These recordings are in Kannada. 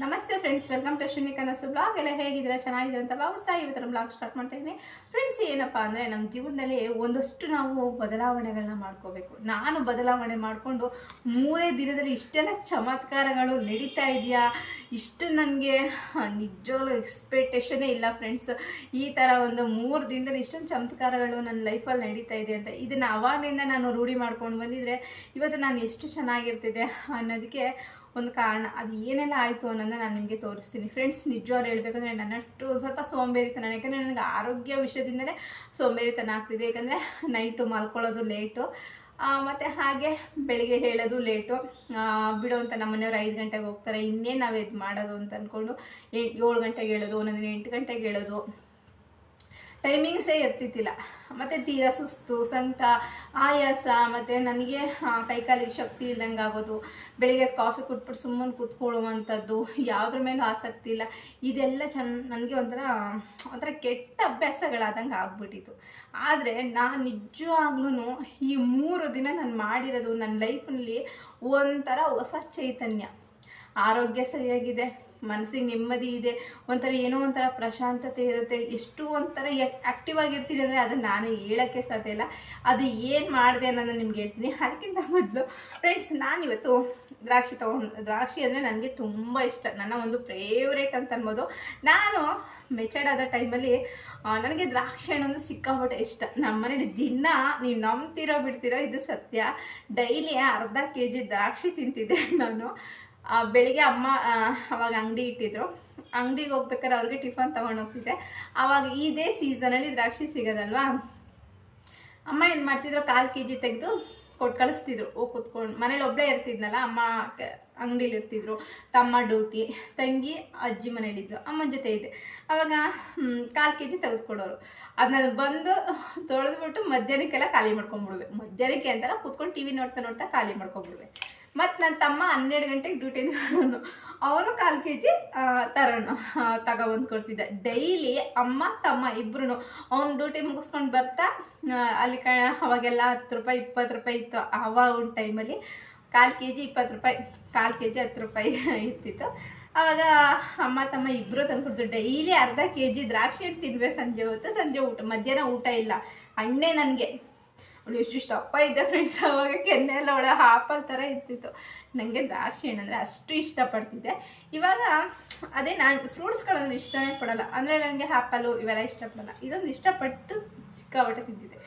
ನಮಸ್ತೆ ಫ್ರೆಂಡ್ಸ್, ವೆಲ್ಕಮ್ ಟು ಅಶ್ವಿನಿ ಕನಸು ಬ್ಲಾಗ್. ಎಲ್ಲ ಹೇಗಿದ್ದೀರಾ? ಚೆನ್ನಾಗಿದ್ದೀರಾ ಅಂತ ಭಾವಿಸ್ತಾ ಇವತ್ತರ ಬ್ಲಾಗ್ ಸ್ಟಾರ್ಟ್ ಮಾಡ್ತಾ ಇದ್ದೀನಿ. ಫ್ರೆಂಡ್ಸ್, ಏನಪ್ಪಾ ಅಂದರೆ ನಮ್ಮ ಜೀವನದಲ್ಲಿ ಒಂದಷ್ಟು ನಾವು ಬದಲಾವಣೆಗಳನ್ನ ಮಾಡ್ಕೋಬೇಕು. ನಾನು ಬದಲಾವಣೆ ಮಾಡಿಕೊಂಡು 3 ದಿನದಲ್ಲಿ ಇಷ್ಟೆಲ್ಲ ಚಮತ್ಕಾರಗಳು ನಡೀತಾ ಇದೆಯಾ, ಇಷ್ಟು ನನಗೆ ನಿಜವಾಗ್ಲೂ ಎಕ್ಸ್ಪೆಕ್ಟೇಷನೇ ಇಲ್ಲ ಫ್ರೆಂಡ್ಸ್. ಈ ಥರ ಒಂದು 3 ದಿನದಲ್ಲಿ ಇಷ್ಟೊಂದು ಚಮತ್ಕಾರಗಳು ನನ್ನ ಲೈಫಲ್ಲಿ ನಡೀತಾ ಇದೆ ಅಂತ. ಇದನ್ನು ಅವಾಗಲಿಂದ ನಾನು ರೂಢಿ ಮಾಡ್ಕೊಂಡು ಬಂದಿದ್ರೆ ಇವತ್ತು ನಾನು ಎಷ್ಟು ಚೆನ್ನಾಗಿರ್ತಿದ್ದೆ ಅನ್ನೋದಕ್ಕೆ ಒಂದು ಕಾರಣ. ಅದು ಏನೆಲ್ಲ ಆಯಿತು ಅನ್ನೋದನ್ನ ನಾನು ನಿಮಗೆ ತೋರಿಸ್ತೀನಿ ಫ್ರೆಂಡ್ಸ್. ನಿಜವಾಗ್ಲೂ ಹೇಳ್ಬೇಕಂದ್ರೆ ನನ್ನಷ್ಟು ಸ್ವಲ್ಪ ಸೋಂಬೇರಿತನ, ಯಾಕಂದರೆ ನನಗೆ ಆರೋಗ್ಯ ವಿಷಯದಿಂದಲೇ ಸೋಂಬೇರಿತನ ಆಗ್ತಿದೆ. ಯಾಕಂದರೆ ನೈಟು ಮಲ್ಕೊಳ್ಳೋದು ಲೇಟು, ಮತ್ತು ಹಾಗೆ ಬೆಳಿಗ್ಗೆ ಹೇಳೋದು ಲೇಟು. ಬಿಡು ಅಂತ ನಮ್ಮ ಮನೆಯವ್ರು 5 ಗಂಟೆಗೆ ಹೋಗ್ತಾರೆ, ಇನ್ನೇನು ನಾವು ಇದು ಮಾಡೋದು ಅಂತ ಅಂದ್ಕೊಂಡು 7 ಗಂಟೆಗೆ ಹೇಳೋದು, ಒಂದೊಂದಿನ 8 ಗಂಟೆಗೆ ಹೇಳೋದು. ಟೈಮಿಂಗ್ಸೇ ಇರ್ತಿತ್ತಿಲ್ಲ. ಮತ್ತು ತೀರಾ ಸುಸ್ತು, ಸಂಕಟ, ಆಯಾಸ, ಮತ್ತು ನನಗೆ ಕೈಕಾಲಿಗೆ ಶಕ್ತಿ ಇಲ್ದಂಗೆ ಆಗೋದು. ಬೆಳಿಗ್ಗೆ ಕಾಫಿ ಕುಟ್ಬಿಟ್ಟು ಸುಮ್ಮನೆ ಕೂತ್ಕೊಳ್ಳುವಂಥದ್ದು, ಯಾವುದ್ರ ಮೇಲೂ ಆಸಕ್ತಿ ಇಲ್ಲ. ಇದೆಲ್ಲ ನನಗೆ ಒಂಥರ ಕೆಟ್ಟ ಅಭ್ಯಾಸಗಳಾದಂಗೆ ಆಗ್ಬಿಟ್ಟಿತ್ತು. ಆದರೆ ನಾನು ನಿಜವಾಗ್ಲೂ ಈ 3 ದಿನ ನಾನು ಮಾಡಿರೋದು ನನ್ನ ಲೈಫಲ್ಲಿ ಒಂಥರ ಹೊಸ ಚೈತನ್ಯ. ಆರೋಗ್ಯ ಸರಿಯಾಗಿದೆ, ಮನಸ್ಸಿಗೆ ನೆಮ್ಮದಿ ಇದೆ, ಏನೋ ಒಂಥರ ಪ್ರಶಾಂತತೆ ಇರುತ್ತೆ. ಎಷ್ಟು ಒಂಥರ ಆ್ಯಕ್ಟಿವ್ ಆಗಿರ್ತೀನಿ ಅಂದರೆ ಅದನ್ನು ನಾನು ಹೇಳೋಕ್ಕೆ ಸಾಧ್ಯ ಇಲ್ಲ. ಅದು ಏನು ಮಾಡಿದೆ ಅನ್ನೋದನ್ನು ನಿಮ್ಗೆ ಹೇಳ್ತೀನಿ. ಅದಕ್ಕಿಂತ ಮೊದಲು ಫ್ರೆಂಡ್ಸ್, ನಾನಿವತ್ತು ದ್ರಾಕ್ಷಿ ಅಂದರೆ ನನಗೆ ತುಂಬ ಇಷ್ಟ, ನನ್ನ ಒಂದು ಫೇವ್ರೇಟ್ ಅಂತ ಅನ್ಬೋದು. ನಾನು ಮೆಚರ್ಡ್ ಆದ ಟೈಮಲ್ಲಿ ನನಗೆ ದ್ರಾಕ್ಷಿ ಹಣ್ಣು ಸಿಕ್ಕಾಪಟ್ಟೆ ಇಷ್ಟ. ನಮ್ಮ ಮನೇಲಿ ದಿನ, ನೀವು ನಂಬ್ತಿರೋ ಬಿಡ್ತಿರೋ, ಇದು ಸತ್ಯ, ಡೈಲಿ ಅರ್ಧ kg ದ್ರಾಕ್ಷಿ ತಿಂತಿದ್ದೆ ನಾನು. ಬೆಳಿಗ್ಗೆ ಅಮ್ಮ ಅವಾಗ ಅಂಗಡಿ ಇಟ್ಟಿದ್ರು, ಅಂಗಡಿಗೆ ಹೋಗ್ಬೇಕಾದ್ರೆ ಅವ್ರಿಗೆ ಟಿಫನ್ ತೊಗೊಂಡು ಹೋಗ್ತಿದ್ದೆ. ಆವಾಗ ಇದೇ ಸೀಸನಲ್ಲಿ ದ್ರಾಕ್ಷಿ ಸಿಗೋದಲ್ವಾ, ಅಮ್ಮ ಏನು ಮಾಡ್ತಿದ್ರು, 1/4 kg ತೆಗೆದು ಕೊಟ್ಟು ಕಳಿಸ್ತಿದ್ರು. ಕೂತ್ಕೊಂಡು ಮನೇಲಿ ಒಬ್ಬಳೇ ಇರ್ತಿದ್ನಲ್ಲ, ಅಮ್ಮ ಅಂಗಡೀಲಿ ಇರ್ತಿದ್ರು, ತಮ್ಮ ಡ್ಯೂಟಿ, ತಂಗಿ ಅಜ್ಜಿ ಮನೇಲಿದ್ದು, ಅಮ್ಮನ ಜೊತೆ ಇದ್ದೆ. ಆವಾಗ 1/4 kg ತೆಗೆದುಕೊಡೋರು. ಅದನ್ನ ಬಂದು ತೊಳೆದ್ಬಿಟ್ಟು ಮಧ್ಯಾಹ್ನಕ್ಕೆಲ್ಲ ಖಾಲಿ ಮಾಡ್ಕೊಂಡ್ಬಿಡುವೆ. ಮಧ್ಯಾಹ್ನಕ್ಕೆ ಅಂತಲ್ಲ, ಕೂತ್ಕೊಂಡು TV ನೋಡ್ತಾ ಖಾಲಿ ಮಾಡ್ಕೊಂಡ್ಬಿಡುವೆ. ಮತ್ತು ನನ್ನ ತಮ್ಮ 12 ಗಂಟೆಗೆ ಡ್ಯೂಟಿಯಿಂದ ಅವನು 1/4 kg ತಗೊಬಂದು ಕೊಡ್ತಿದ್ದೆ. ಡೈಲಿ ಅಮ್ಮ ತಮ್ಮ ಇಬ್ಬರು ಅವ್ನು ಡ್ಯೂಟಿ ಮುಗಿಸ್ಕೊಂಡು ಬರ್ತಾ ಅಲ್ಲಿ ಅವಾಗೆಲ್ಲ 10 ರೂಪಾಯಿ 20 ರೂಪಾಯಿ ಇತ್ತು. ಆವಾಗ ಒಂದು ಟೈಮಲ್ಲಿ 1/4 kg 20 ರೂಪಾಯಿ, 1/4 kg 10 ರೂಪಾಯಿ ಇರ್ತಿತ್ತು. ಆವಾಗ ಅಮ್ಮ ತಮ್ಮ ಇಬ್ಬರು ತಂದ್ಕೊಡ್ತು. ಡೈಲಿ ಅರ್ಧ kg ದ್ರಾಕ್ಷಿ ಹಣ್ಣು ತಿನ್ಬೇಕು ಸಂಜೆ ಹೊತ್ತು. ಸಂಜೆ ಊಟ, ಮಧ್ಯಾಹ್ನ ಊಟ ಇಲ್ಲ, ಹಣ್ಣೆ ನನಗೆ. ಅವಳು ಎಷ್ಟು ದಪ್ಪ ಇದ್ದೆ ಫ್ರೆಂಡ್ಸ್, ಅವಾಗ ಕೆನ್ನೆಲ್ಲ ಒಳ ಆಪಲ್ ಥರ ಇರ್ತಿತ್ತು. ನನಗೆ ದ್ರಾಕ್ಷಿ ಹಣ್ಣು ಅಂದರೆ ಅಷ್ಟು ಇಷ್ಟಪಡ್ತಿದ್ದೆ. ಇವಾಗ ಅದೇ ನಾನು ಫ್ರೂಟ್ಸ್ಗಳಂದ್ರೆ ಇಷ್ಟನೇ ಪಡಲ್ಲ, ಅಂದರೆ ನನಗೆ ಆ್ಯಪಲು ಇವೆಲ್ಲ ಇಷ್ಟಪಡಲ್ಲ. ಇದೊಂದು ಇಷ್ಟಪಟ್ಟು ಸಿಕ್ಕಾಪಟ್ಟೆ ತಿಂತಿದ್ದೆ.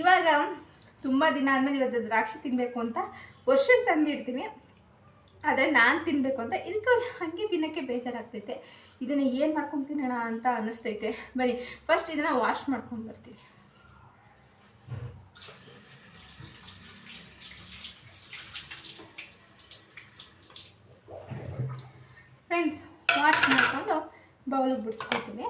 ಇವಾಗ ತುಂಬ ದಿನ ಆದಮೇಲೆ ಇವತ್ತು ದ್ರಾಕ್ಷಿ ತಿನ್ನಬೇಕು ಅಂತ ವರ್ಷಕ್ಕೆ ತಂದಿಡ್ತೀನಿ. ಆದರೆ ನಾನು ತಿನ್ನಬೇಕು ಅಂತ ಇದಕ್ಕೆ ಹಾಗೆ ತಿನ್ನೋಕ್ಕೆ ಬೇಜಾರಾಗ್ತೈತೆ. ಇದನ್ನು ಏನು ಮಾಡ್ಕೊಂಡು ತಿನ್ನೋಣ ಅಂತ ಅನ್ನಿಸ್ತೈತೆ. ಬನ್ನಿ ಫಸ್ಟ್ ಇದನ್ನು ವಾಶ್ ಮಾಡ್ಕೊಂಡು ಬರ್ತೀನಿ. ಫ್ರೆಂಡ್ಸ್, ವಾಶ್ ಮಾಡಿಕೊಂಡು ಬೌಲಿಗೆ ಬಿಡಿಸ್ಕೊತೀನಿ.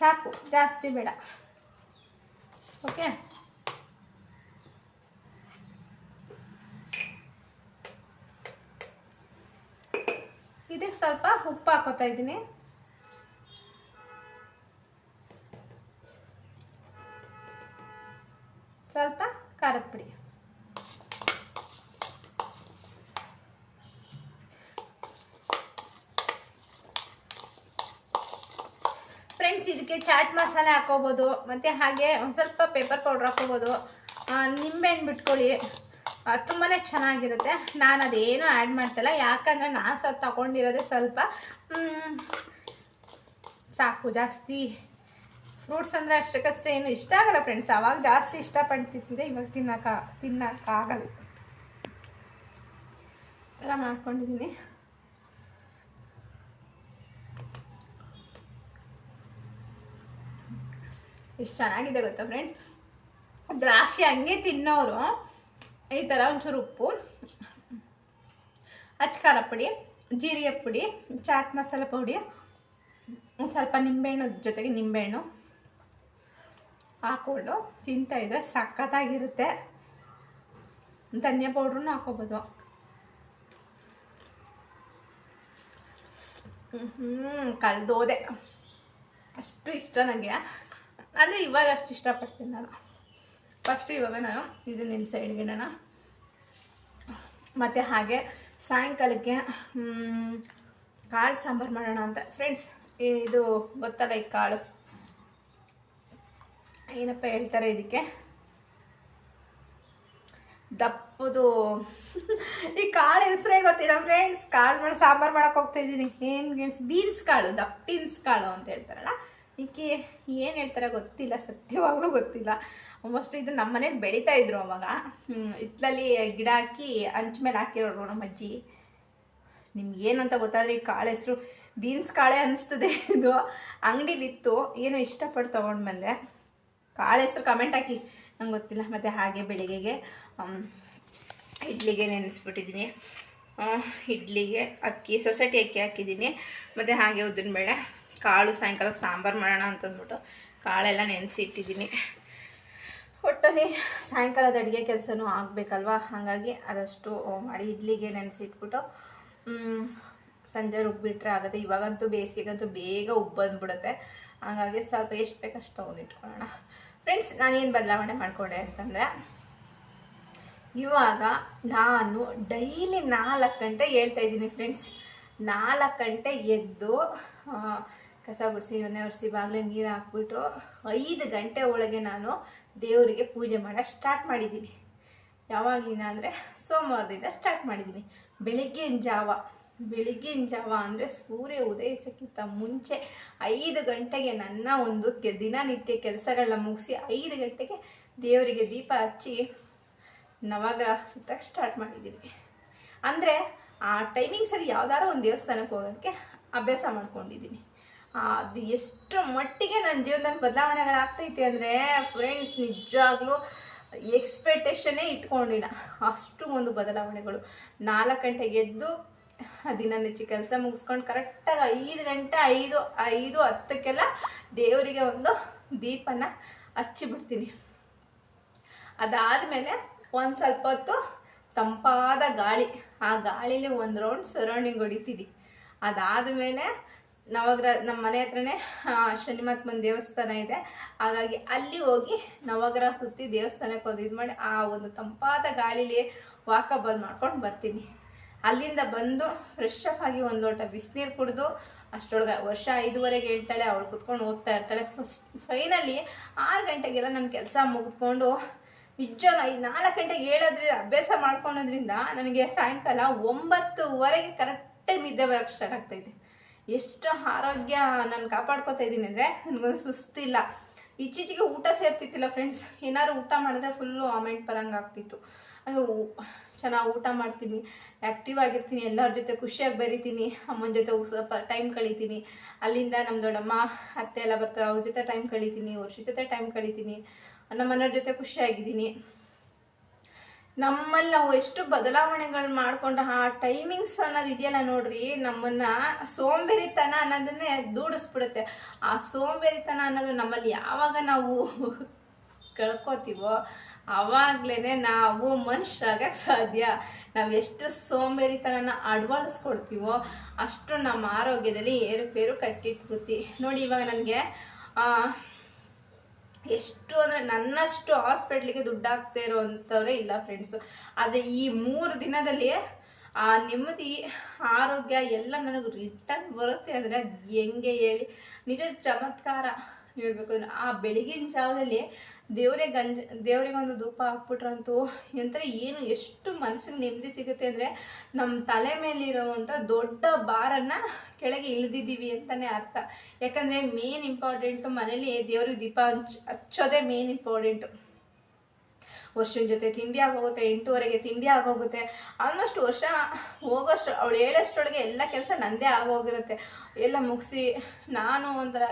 ಸಾಕು, ಜಾಸ್ತಿ ಬೇಡ. ಓಕೆ, ಇದಕ್ಕೆ ಸ್ವಲ್ಪ ಉಪ್ಪು ಹಾಕೋತಾ ಇದ್ದೀನಿ. ಸ್ವಲ್ಪ ಖಾರದ ಪುಡಿ. ಫ್ರೆಂಡ್ಸ್, ಇದಕ್ಕೆ ಚಾಟ್ ಮಸಾಲೆ ಹಾಕೋಬೋದು, ಮತ್ತು ಹಾಗೆ ಒಂದು ಸ್ವಲ್ಪ ಪೇಪರ್ ಪೌಡ್ರ್ ಹಾಕೋಬೋದು. ನಿಂಬೆಹಣ್ಣು ಬಿಟ್ಕೊಳ್ಳಿ, ತುಂಬಾ ಚೆನ್ನಾಗಿರುತ್ತೆ. ನಾನು ಅದೇನು ಆ್ಯಡ್ ಮಾಡ್ತಿಲ್ಲ, ಯಾಕಂದರೆ ನಾನು ಸ್ವಲ್ಪ ತಗೊಂಡಿರೋದೇ ಸ್ವಲ್ಪ. ಸಾಕು, ಜಾಸ್ತಿ ಫ್ರೂಟ್ಸ್ ಅಂದರೆ ಅಷ್ಟಕ್ಕಷ್ಟೇ ಏನು ಇಷ್ಟ ಆಗಲ್ಲ ಫ್ರೆಂಡ್ಸ್. ಅವಾಗ ಜಾಸ್ತಿ ಇಷ್ಟಪಡ್ತಿದ್ದೆ, ಇವಾಗ ತಿನ್ನೋಕ್ಕಾಗಲ್ಲ. ಥರ ಮಾಡ್ಕೊಂಡಿದ್ದೀನಿ. ಎಷ್ಟು ಚೆನ್ನಾಗಿದೆ ಗೊತ್ತಾ ಫ್ರೆಂಡ್ಸ್. ದ್ರಾಕ್ಷಿ ಹಂಗೆ ತಿನ್ನೋರು ಈ ಥರ ಒಂಚೂರು ಉಪ್ಪು, ಅಚ್ಕಾರ ಪುಡಿ, ಜೀರಿಗೆ ಪುಡಿ, ಚಾಟ್ ಮಸಾಲೆ ಪುಡಿ, ಒಂದು ಸ್ವಲ್ಪ ನಿಂಬೆಹಣ್ಣು, ಜೊತೆಗೆ ನಿಂಬೆಹಣ್ಣು ಹಾಕ್ಕೊಂಡು ತಿಂತಾಯಿದ್ರೆ ಸಖತ್ತಾಗಿರುತ್ತೆ. ಧನಿಯಾ ಪೌಡ್ರೂ ಹಾಕೋಬೋದು. ಕಳೆದೋದೆ. ಅಷ್ಟು ಇಷ್ಟ ನನಗೆ, ಅಂದರೆ ಇವಾಗ ಅಷ್ಟು ಇಷ್ಟಪಡ್ತೀನಿ ನಾನು. ಫಸ್ಟು ಇವಾಗ ನಾನು ಇದನ್ನ ಸೈಡ್ಗೆ ಇಡೋಣ. ಮತ್ತು ಹಾಗೆ ಸಾಯಂಕಾಲಕ್ಕೆ ಕಾಳು ಸಾಂಬಾರು ಮಾಡೋಣ ಅಂತ ಫ್ರೆಂಡ್ಸ್. ಇದು ಗೊತ್ತಲ್ಲ ಈ ಕಾಳು ಏನಪ್ಪ ಹೇಳ್ತಾರೆ ಇದಕ್ಕೆ, ದಪ್ಪದು ಈ ಕಾಳು ಹೆಸರೇ ಗೊತ್ತಿಲ್ಲ ಫ್ರೆಂಡ್ಸ್. ಕಾಳು ಮಾಡಿ ಸಾಂಬಾರು ಮಾಡೋಕೆ ಹೋಗ್ತಾ ಇದ್ದೀನಿ. ಏನು ಬೀನ್ಸ್ ಕಾಳು, ಬೀನ್ಸ್ ಕಾಳು ಅಂತ ಹೇಳ್ತಾರಲ್ಲ, ಈಕೆ ಏನು ಹೇಳ್ತಾರೆ ಗೊತ್ತಿಲ್ಲ, ಸತ್ಯವಾಗ್ಲೂ ಗೊತ್ತಿಲ್ಲ. ಆಲ್ಮೋಸ್ಟ್ ಇದು ನಮ್ಮ ಮನೇಲಿ ಬೆಳೀತಾ ಇದ್ರು ಅವಾಗ. ಹಿತ್ತಲಲ್ಲಿ ಗಿಡ ಹಾಕಿ ಹಂಚ ಮೇಲೆ ಹಾಕಿರೋರು ನಮ್ಮ ಅಜ್ಜಿ. ನಿಮ್ಗೆ ಏನಂತ ಗೊತ್ತಾದರೆ ಈ ಕಾಳು ಹೆಸರು ಬೀನ್ಸ್ ಕಾಳೇ ಅನ್ನಿಸ್ತದೆ. ಇದು ಅಂಗಡಿಲಿತ್ತು, ಏನೋ ಇಷ್ಟಪಟ್ಟು ತೊಗೊಂಡು ಬಂದೆ. ಕಾಳು ಹೆಸರು ಕಮೆಂಟ್ ಹಾಕಿ, ನಂಗೆ ಗೊತ್ತಿಲ್ಲ. ಮತ್ತು ಹಾಗೆ ಬೆಳಿಗ್ಗೆಗೆ ಇಡ್ಲಿಗೆ ನೆನೆಸ್ಬಿಟ್ಟಿದ್ದೀನಿ. ಇಡ್ಲಿಗೆ ಅಕ್ಕಿ ಸೊಸೈಟಿ ಅಕ್ಕಿ ಹಾಕಿದ್ದೀನಿ. ಮತ್ತು ಹಾಗೆ ಉದ್ದಿನಬೇಳೆ ಕಾಳು ಸಾಯಂಕಾಲಕ್ಕೆ ಸಾಂಬಾರು ಮಾಡೋಣ ಅಂತಂದ್ಬಿಟ್ಟು ಕಾಳೆಲ್ಲ ನೆನೆಸಿ ಇಟ್ಟಿದ್ದೀನಿ. ಒಟ್ಟಲ್ಲಿ ಸಾಯಂಕಾಲದ ಅಡುಗೆ ಕೆಲಸನೂ ಆಗಬೇಕಲ್ವ, ಹಾಗಾಗಿ ಅದಷ್ಟು ಮಾಡಿ ಇಡ್ಲಿಗೆ ನೆನೆಸಿಟ್ಬಿಟ್ಟು ಸಂಜೆ ರುಬ್ಬಿಟ್ರೆ ಆಗುತ್ತೆ. ಇವಾಗಂತೂ ಬೇಸಿಗೆಗಂತೂ ಬೇಗ ಉಬ್ಬು ಬಂದ್ಬಿಡುತ್ತೆ. ಹಾಗಾಗಿ ಸ್ವಲ್ಪ ಎಷ್ಟು ಬೇಕಷ್ಟು ತೊಗೊಂಡಿಟ್ಕೊಳ್ಳೋಣ ಫ್ರೆಂಡ್ಸ್. ನಾನೇನು ಬದಲಾವಣೆ ಮಾಡಿಕೊಂಡೆ ಅಂತಂದರೆ, ಇವಾಗ ನಾನು ಡೈಲಿ 4 ಗಂಟೆ ಹೇಳ್ತಾ ಇದ್ದೀನಿ ಫ್ರೆಂಡ್ಸ್. 4 ಗಂಟೆ ಎದ್ದು ಕಸ ಗುಡಿಸಿ ಮನೆ ಒರೆಸಿ ಬಾಗಿಲು ನೀರು ಹಾಕ್ಬಿಟ್ಟು 5 ಗಂಟೆ ಒಳಗೆ ನಾನು ದೇವರಿಗೆ ಪೂಜೆ ಮಾಡೋಕ್ಕೆ ಸ್ಟಾರ್ಟ್ ಮಾಡಿದ್ದೀನಿ. ಯಾವಾಗಲಿಂದ ಅಂದರೆ ಸೋಮವಾರದಿಂದ ಸ್ಟಾರ್ಟ್ ಮಾಡಿದ್ದೀನಿ. ಬೆಳಗ್ಗಿನ ಜಾವ ಅಂದರೆ ಸೂರ್ಯ ಉದಯಿಸೋಕ್ಕಿಂತ ಮುಂಚೆ 5 ಗಂಟೆಗೆ ನನ್ನ ಒಂದು ದಿನನಿತ್ಯ ಕೆಲಸಗಳನ್ನ ಮುಗಿಸಿ 5 ಗಂಟೆಗೆ ದೇವರಿಗೆ ದೀಪ ಹಚ್ಚಿ ನವಗ್ರಹ ಸುತ್ತಕ್ಕೆ ಸ್ಟಾರ್ಟ್ ಮಾಡಿದ್ದೀನಿ. ಅಂದರೆ ಆ ಟೈಮಿಂಗ್ಸಲ್ಲಿ ಯಾವ್ದಾರ ಒಂದು ದೇವಸ್ಥಾನಕ್ಕೆ ಹೋಗೋಕ್ಕೆ ಅಭ್ಯಾಸ ಮಾಡ್ಕೊಂಡಿದ್ದೀನಿ. ಅದು ಎಷ್ಟು ಮಟ್ಟಿಗೆ ನನ್ನ ಜೀವನದಲ್ಲಿ ಬದಲಾವಣೆಗಳಾಗ್ತೈತೆ ಅಂದರೆ ಫ್ರೆಂಡ್ಸ್, ನಿಜವಾಗ್ಲೂ ಎಕ್ಸ್ಪೆಕ್ಟೇಷನ್ನೇ ಇಟ್ಕೊಂಡಿಲ್ಲ. ಅಷ್ಟು ಒಂದು ಬದಲಾವಣೆಗಳು. 4 ಗಂಟೆಗೆ ಎದ್ದು ದಿನನಿತ್ಯ ಕೆಲಸ ಮುಗಿಸ್ಕೊಂಡು ಕರೆಕ್ಟಾಗಿ 5 ಗಂಟೆ 5:10 ದೇವರಿಗೆ ಒಂದು ದೀಪನ ಹಚ್ಚಿಬಿಡ್ತೀನಿ. ಅದಾದಮೇಲೆ ಒಂದು ಸ್ವಲ್ಪ ಹೊತ್ತು ತಂಪಾದ ಗಾಳಿ, ಆ ಗಾಳಿಲಿ ಒಂದು ರೌಂಡ್ ಸರೌಂಡಿಂಗ್ ಹೊಡಿತೀನಿ. ಅದಾದಮೇಲೆ ನವಗ್ರಹ ನಮ್ಮ ಮನೆ ಹತ್ರನೇ ಶನಿಮಹಾತ್ಮನ ದೇವಸ್ಥಾನ ಇದೆ. ಹಾಗಾಗಿ ಅಲ್ಲಿ ಹೋಗಿ ನವಗ್ರಹ ಸುತ್ತಿ ದೇವಸ್ಥಾನಕ್ಕೆ ಒಂದು ಇದು ಮಾಡಿ ಆ ಒಂದು ತಂಪಾದ ಗಾಳಿಲಿ ವಾಕಬಲ್ ಮಾಡ್ಕೊಂಡು ಬರ್ತೀನಿ. ಅಲ್ಲಿಂದ ಬಂದು ಫ್ರೆಶ್ ಅಪ್ ಆಗಿ ಒಂದು ಲೋಟ ಬಿಸಿನೀರು ಕುಡಿದು ಅಷ್ಟೊಳಗೆ ವರ್ಷ 5:15 ಹೇಳ್ತಾಳೆ, ಅವಳು ಕುತ್ಕೊಂಡು ಓದ್ತಾ ಇರ್ತಾಳೆ. ಫೈನಲಿ 6 ಗಂಟೆಗೆಲ್ಲ ನನ್ನ ಕೆಲಸ ಮುಗಿದ್ಕೊಂಡು ನಿಜ 4 ಗಂಟೆಗೆ ಹೇಳೋದ್ರಿಂದ ಅಭ್ಯಾಸ ಮಾಡ್ಕೊಳೋದ್ರಿಂದ ನನಗೆ ಸಾಯಂಕಾಲ 9:00 ಕರೆಕ್ಟಾಗಿ ನಿದ್ದೆ ಬರೋಕ್ಕೆ ಸ್ಟಾರ್ಟ್ ಆಗ್ತೈತೆ. ಎಷ್ಟು ಆರೋಗ್ಯ ನಾನು ಕಾಪಾಡ್ಕೊತಾ ಇದ್ದೀನಿ ಅಂದರೆ ನನಗೊಂದು ಸುಸ್ತಿಲ್ಲ. ಈಚೀಚೆಗೆ ಊಟ ಸೇರ್ತಿತ್ತಿಲ್ಲ ಫ್ರೆಂಡ್ಸ್. ಏನಾದ್ರು ಊಟ ಮಾಡಿದ್ರೆ ಫುಲ್ಲು ವಾಮಿಟ್ ಬರಂಗೆ ಆಗ್ತಿತ್ತು. ಹಾಗೆ ಚೆನ್ನಾಗಿ ಊಟ ಮಾಡ್ತೀನಿ, ಆ್ಯಕ್ಟಿವ್ ಆಗಿರ್ತೀನಿ, ಎಲ್ಲರ ಜೊತೆ ಖುಷಿಯಾಗಿ ಬೆರಿತೀನಿ, ಅಮ್ಮನ ಜೊತೆ ಸ್ವಲ್ಪ ಟೈಮ್ ಕಳೀತೀನಿ. ಅಲ್ಲಿಂದ ನಮ್ಮ ದೊಡ್ಡಮ್ಮ ಅತ್ತೆ ಎಲ್ಲ ಬರ್ತಾರೆ, ಅವ್ರ ಜೊತೆ ಟೈಮ್ ಕಳೀತೀನಿ, ವರ್ಷ ಜೊತೆ ಟೈಮ್ ಕಳೀತೀನಿ, ನಮ್ಮ ಮನೆಯವ್ರ ಜೊತೆ ಖುಷಿಯಾಗಿದ್ದೀನಿ. ನಮ್ಮಲ್ಲಿ ನಾವು ಎಷ್ಟು ಬದಲಾವಣೆಗಳು ಮಾಡಿಕೊಂಡ್ರೆ ಆ ಟೈಮಿಂಗ್ಸ್ ಅನ್ನೋದು ಇದೆಯಲ್ಲ ನೋಡ್ರಿ, ನಮ್ಮನ್ನು ಸೋಂಬೇರಿತನ ಅನ್ನೋದನ್ನೇ ದೂಡಿಸ್ಬಿಡುತ್ತೆ. ಆ ಸೋಂಬೇರಿತನ ಅನ್ನೋದು ನಮ್ಮಲ್ಲಿ ಯಾವಾಗ ನಾವು ಕಳ್ಕೊತೀವೋ ಆವಾಗಲೇ ನಾವು ಮನುಷ್ಯರಾಗಕ್ಕೆ ಸಾಧ್ಯ. ನಾವು ಎಷ್ಟು ಸೋಂಬೇರಿತನ ಅಳವಡಿಸ್ಕೊಡ್ತೀವೋ ಅಷ್ಟು ನಮ್ಮ ಆರೋಗ್ಯದಲ್ಲಿ ಏರುಪೇರು ಕಟ್ಟಿಟ್ಬಿಡ್ತಿ. ನೋಡಿ ಇವಾಗ ನನಗೆ ಎಷ್ಟು ಅಂದರೆ ನನ್ನಷ್ಟು ಹಾಸ್ಪಿಟ್ಲಿಗೆ ದುಡ್ಡು ಹಾಕ್ತಾ ಇರೋವಂಥವ್ರೇ ಇಲ್ಲ ಫ್ರೆಂಡ್ಸು. ಆದರೆ ಈ 3 ದಿನದಲ್ಲಿ ಆ ನೆಮ್ಮದಿ ಆರೋಗ್ಯ ಎಲ್ಲ ನನಗೆ ರಿಟರ್ನ್ ಬರುತ್ತೆ ಅಂದರೆ ಅದು ಹೆಂಗೆ ಹೇಳಿ, ನಿಜ ಚಮತ್ಕಾರ ಹೇಳ್ಬೇಕು ಅಂದರೆ ಆ ಬೆಳಗಿನ ಜಾವದಲ್ಲಿ ದೇವರಿಗೊಂದು ಧೂಪ ಹಾಕ್ಬಿಟ್ರಂತೂ ಎಂಥರ ಏನು ಎಷ್ಟು ಮನಸ್ಸಿಗೆ ನೆಮ್ಮದಿ ಸಿಗುತ್ತೆ ಅಂದರೆ ನಮ್ಮ ತಲೆ ಮೇಲಿರುವಂಥ ದೊಡ್ಡ ಭಾರನ್ನು ಕೆಳಗೆ ಇಳಿದಿದ್ದೀವಿ ಅಂತಲೇ ಅರ್ಥ. ಯಾಕಂದರೆ ಮೇನ್ ಇಂಪಾರ್ಟೆಂಟು ಮನೇಲಿ ದೇವ್ರಿಗೆ ದೀಪ ಹಚ್ಚೋದೇ ಮೇನ್ ಇಂಪಾರ್ಟೆಂಟು. ವರ್ಷನ ಜೊತೆ ತಿಂಡಿ ಆಗೋಗುತ್ತೆ, 8:15 ತಿಂಡಿ ಆಗೋಗುತ್ತೆ. ಆಲ್ಮೋಸ್ಟ್ ವರ್ಷ ಹೋಗೋಷ್ಟು ಅವಳು ಹೇಳೋಷ್ಟೊಳಗೆ ಎಲ್ಲ ಕೆಲಸ ನನ್ನದೇ ಆಗೋಗಿರುತ್ತೆ. ಎಲ್ಲ ಮುಗಿಸಿ ನಾನು ಒಂಥರ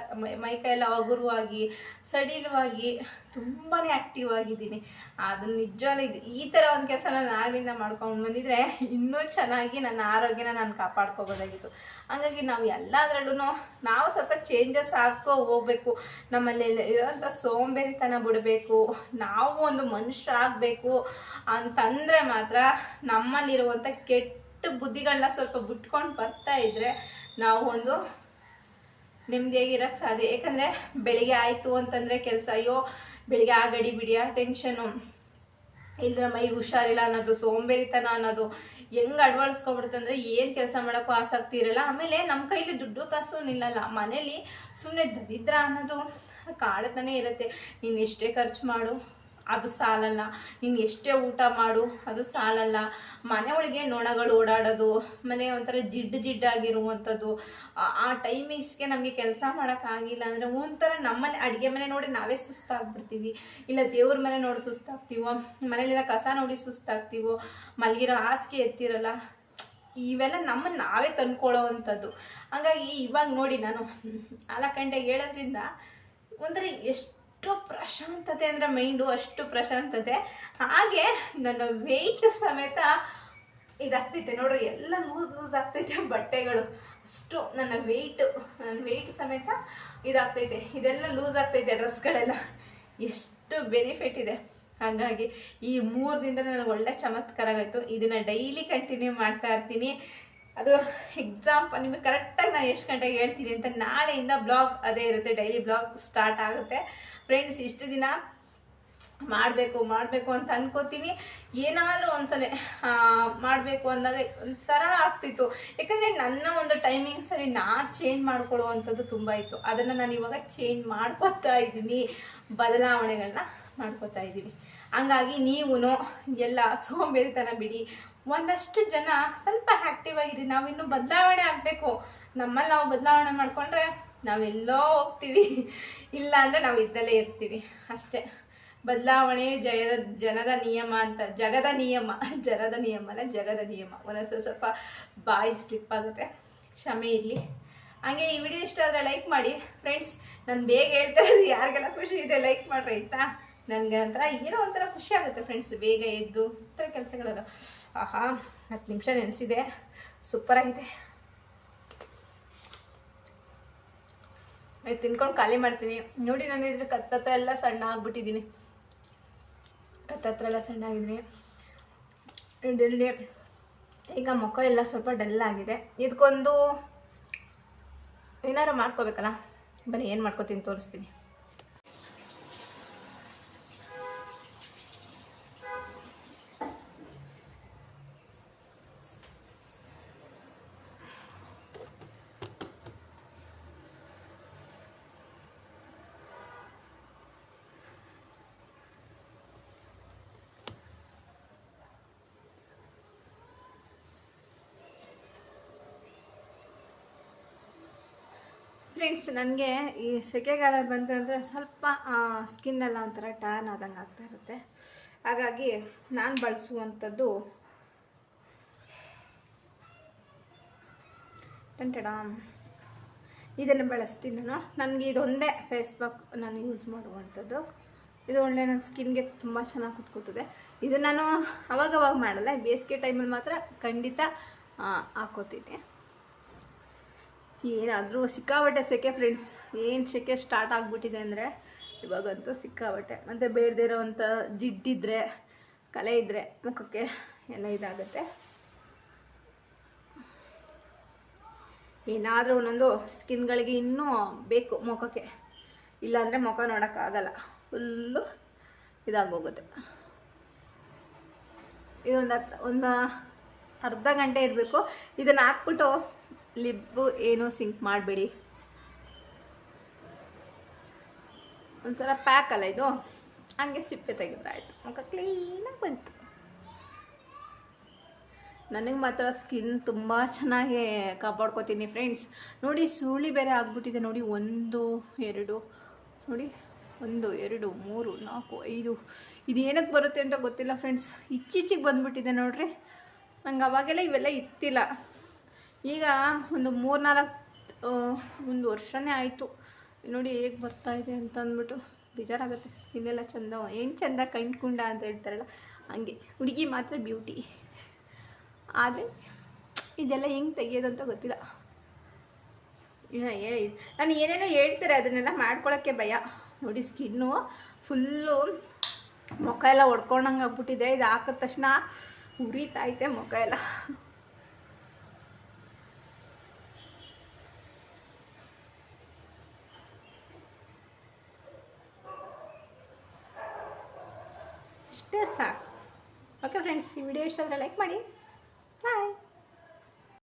ಮೈಕೈ ಎಲ್ಲ ಹಗುರವಾಗಿ ಸಡಿಲವಾಗಿ ತುಂಬಾ ಆ್ಯಕ್ಟಿವ್ ಆಗಿದ್ದೀನಿ. ಅದನ್ನು ನಿಜವಾಗ್ಲೂ ಈ ಥರ ಒಂದು ಕೆಲಸ ನಾನು ಆಗಲಿಂದ ಮಾಡ್ಕೊಂಡು ಬಂದಿದ್ರೆ ಇನ್ನೂ ಚೆನ್ನಾಗಿ ನನ್ನ ಆರೋಗ್ಯನ ನಾನು ಕಾಪಾಡ್ಕೋಬೋದಾಗಿತ್ತು. ಹಾಗಾಗಿ ನಾವು ಎಲ್ಲದರಲ್ಲೂ ನಾವು ಸ್ವಲ್ಪ ಚೇಂಜಸ್ ಆಗ್ತಾ ಹೋಗ್ಬೇಕು. ನಮ್ಮಲ್ಲಿ ಇರೋಂಥ ಸೋಂಬೇರಿತನ ಬಿಡಬೇಕು, ನಾವು ಒಂದು ಮನುಷ್ಯ ಆಗಬೇಕು ಅಂತಂದರೆ ಮಾತ್ರ ನಮ್ಮಲ್ಲಿರುವಂಥ ಕೆಟ್ಟ ಬುದ್ಧಿಗಳನ್ನ ಸ್ವಲ್ಪ ಬಿಟ್ಕೊಂಡು ಬರ್ತಾ ಇದ್ದರೆ ನಾವು ಒಂದು ನೆಮ್ಮದಿಯಾಗಿರೋಕ್ಕೆ ಸಾಧ್ಯ. ಯಾಕಂದರೆ ಬೆಳಿಗ್ಗೆ ಆಯಿತು ಅಂತಂದರೆ ಕೆಲಸ, ಅಯ್ಯೋ ಬೆಳಿಗ್ಗೆ ಆ ಗಡಿ ಬಿಡಿಯ ಟೆನ್ಷನು, ಇಲ್ದ್ರ ಮೈಗೆ ಹುಷಾರಿಲ್ಲ ಅನ್ನೋದು, ಸೋಂಬೇರಿತನ ಅನ್ನೋದು ಹೆಂಗೆ ಅಳವಡಿಸ್ಕೊಬಿಡುತ್ತೆ ಅಂದರೆ ಏನು ಕೆಲಸ ಮಾಡೋಕ್ಕೂ ಆಸಕ್ತಿ ಇರಲ್ಲ. ಆಮೇಲೆ ನಮ್ಮ ಕೈಲಿ ದುಡ್ಡು ಕಾಸು ನಿಲ್ಲಲ್ಲ. ಮನೇಲಿ ಸುಮ್ಮನೆ ದರಿದ್ರ ಅನ್ನೋದು ಕಾಡ್ತಾನೆ ಇರುತ್ತೆ. ನೀನು ಎಷ್ಟೇ ಖರ್ಚು ಮಾಡು ಅದು ಸಾಲಲ್ಲ, ನೀನು ಎಷ್ಟೇ ಊಟ ಮಾಡು ಅದು ಸಾಲಲ್ಲ. ಮನೆ ಒಳಗೆ ನೊಣಗಳು ಓಡಾಡೋದು, ಮನೆ ಒಂಥರ ಜಿಡ್ಡಾಗಿರುವಂಥದ್ದು, ಆ ಟೈಮಿಂಗ್ಸ್ಗೆ ನಮಗೆ ಕೆಲಸ ಮಾಡೋಕ್ಕಾಗಿಲ್ಲ ಅಂದರೆ ಒಂಥರ ನಮ್ಮನೆ ಅಡುಗೆ ಮನೆ ನೋಡಿ ನಾವೇ ಸುಸ್ತಾಗ್ಬಿಡ್ತೀವಿ, ಇಲ್ಲ ದೇವ್ರ ಮನೆ ನೋಡಿ ಸುಸ್ತಾಗ್ತೀವೋ, ಮನೇಲಿರೋ ಕಸ ನೋಡಿ ಸುಸ್ತಾಗ್ತೀವೋ, ಮಲಗಿರೋ ಹಾಸಿಗೆ ಎತ್ತಿರಲ್ಲ. ಇವೆಲ್ಲ ನಮ್ಮನ್ನು ನಾವೇ ತಂದ್ಕೊಳ್ಳೋ ಅಂಥದ್ದು. ಹಾಗಾಗಿ ಇವಾಗ ನೋಡಿ ನಾನು 4 ಗಂಟೆಗೆ ಹೇಳೋದ್ರಿಂದ ಒಂಥರ ಎಷ್ಟು ಪ್ರಶಾಂತತೆ ಅಂದರೆ ಮೈಂಡು ಅಷ್ಟು ಪ್ರಶಾಂತತೆ. ಹಾಗೆ ನನ್ನ ವೆಯ್ಟ್ ಸಮೇತ ಇದಾಗ್ತೈತೆ ನೋಡ್ರಿ, ಎಲ್ಲ ಲೂಸ್ ಆಗ್ತೈತೆ ಬಟ್ಟೆಗಳು, ಅಷ್ಟು ನನ್ನ ವೆಯ್ಟ್ ಸಮೇತ ಇದಾಗ್ತೈತೆ, ಇದೆಲ್ಲ ಲೂಸ್ ಆಗ್ತೈತೆ ಡ್ರೆಸ್ಗಳೆಲ್ಲ. ಎಷ್ಟು ಬೆನಿಫಿಟ್ ಇದೆ. ಹಾಗಾಗಿ ಈ 3 ದಿನದಿಂದ ನನಗೆ ಒಳ್ಳೆ ಚಮತ್ಕಾರ ಆಯಿತು. ಇದನ್ನು ಡೈಲಿ ಕಂಟಿನ್ಯೂ ಮಾಡ್ತಾ ಇರ್ತೀನಿ. ಅದು ಎಕ್ಸಾಂಪಲ್ ನಿಮಗೆ ಕರೆಕ್ಟಾಗಿ ನಾನು ಎಷ್ಟು ಗಂಟೆಗೆ ಹೇಳ್ತೀನಿ ಅಂತ ನಾಳೆಯಿಂದ ಬ್ಲಾಗ್ ಅದೇ ಇರುತ್ತೆ, ಡೈಲಿ ಬ್ಲಾಗ್ ಸ್ಟಾರ್ಟ್ ಆಗುತ್ತೆ ಫ್ರೆಂಡ್ಸ್. ಇಷ್ಟು ದಿನ ಮಾಡಬೇಕು ಅಂತ ಅನ್ಕೋತೀನಿ. ಏನಾದರೂ ಒಂದ್ಸಲ ಮಾಡಬೇಕು ಅಂದಾಗ ಒಂಥರ ಆಗ್ತಿತ್ತು. ಯಾಕಂದರೆ ನನ್ನ ಒಂದು ಟೈಮಿಂಗ್ಸಲ್ಲಿ ನಾನು ಚೇಂಜ್ ಮಾಡ್ಕೊಳ್ಳುವಂಥದ್ದು ತುಂಬ ಇತ್ತು. ಅದನ್ನು ನಾನು ಇವಾಗ ಚೇಂಜ್ ಮಾಡ್ಕೊತಾ ಇದ್ದೀನಿ, ಬದಲಾವಣೆಗಳನ್ನ ಮಾಡ್ಕೊತಾ ಇದ್ದೀನಿ. ಹಂಗಾಗಿ ನೀವು ಎಲ್ಲ ಸೋಂಬೇರಿತನ ಬಿಡಿ, ಒಂದಷ್ಟು ಜನ ಸ್ವಲ್ಪ ಆ್ಯಕ್ಟಿವ್ ಆಗಿರಿ. ನಾವಿನ್ನೂ ಬದಲಾವಣೆ ಆಗಬೇಕು. ನಮ್ಮಲ್ಲಿ ನಾವು ಬದಲಾವಣೆ ಮಾಡಿಕೊಂಡ್ರೆ ನಾವೆಲ್ಲೋ ಹೋಗ್ತೀವಿ, ಇಲ್ಲ ಅಂದರೆ ನಾವು ಇದ್ದಲ್ಲೇ ಇರ್ತೀವಿ ಅಷ್ಟೇ. ಬದಲಾವಣೆ ಜನದ ನಿಯಮ ಅಂತ, ಜಗದ ನಿಯಮ. ಒಂದೊಂದು ಸ್ವಲ್ಪ ಬಾಯಿ ಸ್ಲಿಪ್ ಆಗುತ್ತೆ, ಕ್ಷಮೆ ಇರಲಿ. ಹಾಗೆ ಈ ವಿಡಿಯೋ ಇಷ್ಟ ಆದರೆ ಲೈಕ್ ಮಾಡಿ ಫ್ರೆಂಡ್ಸ್. ನಾನು ಬೇಗ ಹೇಳ್ತಾ ಇರೋದು ಯಾರಿಗೆಲ್ಲ ಖುಷಿ ಇದೆ ಲೈಕ್ ಮಾಡ್ರಿ ಆಯಿತಾ. ನನಗೆ ಏನೋ ಒಂಥರ ಖುಷಿ ಆಗುತ್ತೆ ಫ್ರೆಂಡ್ಸ್, ಬೇಗ ಎದ್ದು ಈ ಥರ ಕೆಲಸಗಳೆಲ್ಲ. 10 ನಿಮಿಷ ನೆನೆಸಿದೆ, ಸೂಪರಾಗಿದೆ. ತಿನ್ಕೊಂಡು ಖಾಲಿ ಮಾಡ್ತೀನಿ ನೋಡಿ. ನಾನು ಇದ್ರ ಕತ್ತತ್ರ ಎಲ್ಲ ಸಣ್ಣ ಆಗಿಬಿಟ್ಟಿದ್ದೀನಿ, ಇದರಲ್ಲಿ ಈಗ ಮುಖ ಎಲ್ಲ ಸ್ವಲ್ಪ ಡಲ್ ಆಗಿದೆ. ಇದಕ್ಕೊಂದು ಏನಾರು ಮಾಡ್ಕೋಬೇಕಲ್ಲ, ಬನ್ನಿ ಏನು ಮಾಡ್ಕೋತೀನಿ ತೋರಿಸ್ತೀನಿ. ಫ್ರೆಂಡ್ಸ್, ನನಗೆ ಈ ಸೆಕೆಗಾಲ ಬಂತು ಅಂದರೆ ಸ್ವಲ್ಪ ಸ್ಕಿನ್ನೆಲ್ಲ ಒಂಥರ ಟ್ಯಾನ್ ಆದಂಗೆ ಆಗ್ತಾ ಇರುತ್ತೆ. ಹಾಗಾಗಿ ನಾನು ಬಳಸುವಂಥದ್ದು ಇದನ್ನು ಬಳಸ್ತೀನಿ ನಾನು. ನನಗೆ ಇದೊಂದೇ ಫೇಸ್ ಪ್ಯಾಕ್ ನಾನು ಯೂಸ್ ಮಾಡುವಂಥದ್ದು. ಇದು ಒಳ್ಳೆ ನನ್ನ ಸ್ಕಿನ್ಗೆ ತುಂಬ ಚೆನ್ನಾಗಿ ಕುತ್ಕೋತದೆ. ಇದು ನಾನು ಅವಾಗವಾಗ ಮಾಡಲ್ಲ, ಬೇಸಿಗೆ ಟೈಮಲ್ಲಿ ಮಾತ್ರ ಖಂಡಿತ ಹಾಕೋತೀನಿ. ಏನಾದರೂ ಸಿಕ್ಕಾಬಟ್ಟೆ ಸೆಕೆ ಫ್ರೆಂಡ್ಸ್, ಏನು ಸೆಕೆ ಸ್ಟಾರ್ಟ್ ಆಗಿಬಿಟ್ಟಿದೆ ಅಂದರೆ ಇವಾಗಂತೂ ಸಿಕ್ಕಾಬಟ್ಟೆ. ಮತ್ತು ಬೇಡದೇ ಇರೋವಂಥ ಜಿಡ್ಡಿದ್ರೆ, ಕಲೆ ಇದ್ದರೆ ಮುಖಕ್ಕೆ ಎಲ್ಲ ಇದಾಗುತ್ತೆ. ಏನಾದರೂ ಒಂದೊಂದು ಸ್ಕಿನ್ಗಳಿಗೆ ಇನ್ನೂ ಬೇಕು ಮುಖಕ್ಕೆ, ಇಲ್ಲಾಂದರೆ ಮುಖ ನೋಡೋಕ್ಕಾಗಲ್ಲ, ಫುಲ್ಲು ಇದಾಗೋಗುತ್ತೆ. ಇದೊಂದು ಅರ್ಧ ಗಂಟೆ ಇರಬೇಕು. ಇದನ್ನು ಹಾಕ್ಬಿಟ್ಟು ಲಿಪ್ಪು ಏನು ಸಿಂಕ್ ಮಾಡಬೇಡಿ. ಒಂಥರ ಪ್ಯಾಕ್ ಅಲ್ಲ ಇದು, ಹಂಗೆ ಸಿಪ್ಪೆ ತೆಗೆದ್ರೆ ಆಯಿತು, ಮುಖ ಕ್ಲೀನಾಗಿ ಬಂತು. ನನಗೆ ಮಾತ್ರ ಸ್ಕಿನ್ ತುಂಬ ಚೆನ್ನಾಗಿ ಕಾಪಾಡ್ಕೋತೀನಿ ಫ್ರೆಂಡ್ಸ್. ನೋಡಿ ಸುಳಿ ಬೇರೆ ಆಗ್ಬಿಟ್ಟಿದೆ ನೋಡಿ, 1 2 ನೋಡಿ, 1 2 3 4 5. ಇದು ಏನಕ್ಕೆ ಬರುತ್ತೆ ಅಂತ ಗೊತ್ತಿಲ್ಲ ಫ್ರೆಂಡ್ಸ್, ಇಚ್ಚಿಚ್ಚಿಗೆ ಬಂದುಬಿಟ್ಟಿದೆ ನೋಡ್ರಿ. ನಂಗೆ ಅವಾಗೆಲ್ಲ ಇವೆಲ್ಲ ಇತ್ತಿಲ್ಲ. ಈಗ ಒಂದು 3-4 ವರ್ಷನೇ ಆಯಿತು ನೋಡಿ ಹೇಗೆ ಬರ್ತಾಯಿದೆ ಅಂತ ಅಂದ್ಬಿಟ್ಟು ಬೇಜಾರಾಗುತ್ತೆ. ಸ್ಕಿನ್ನೆಲ್ಲ ಚಂದ, ಏನು ಚಂದ ಕಂಡ್ಕುಂಡ ಅಂತ ಹೇಳ್ತಾರಲ್ಲ ಹಂಗೆ. ಹುಡುಗಿ ಮಾತ್ರ ಬ್ಯೂಟಿ, ಆದರೆ ಇದೆಲ್ಲ ಹೆಂಗೆ ತೆಗಿಯೋದು ಅಂತ ಗೊತ್ತಿಲ್ಲ. ನಾನು ಏನೇನೋ ಹೇಳ್ತಾರೆ ಅದನ್ನೆಲ್ಲ ಮಾಡ್ಕೊಳ್ಳೋಕ್ಕೆ ಭಯ ನೋಡಿ. ಸ್ಕಿನ್ನು ಫುಲ್ಲು ಮುಖ ಎಲ್ಲ ಒಡ್ಕೊಂಡಂಗೆ ಆಗ್ಬಿಟ್ಟಿದೆ. ಇದು ಹಾಕಿದ ತಕ್ಷಣ ಉರಿತೈತೆ ಮುಖ ಎಲ್ಲ. ಸಾಕು. ಓಕೆ ಫ್ರೆಂಡ್ಸ್, ಈ ವಿಡಿಯೋ ಇಷ್ಟ ಆದರೆ ಲೈಕ್ ಮಾಡಿ. ಬಾಯ್.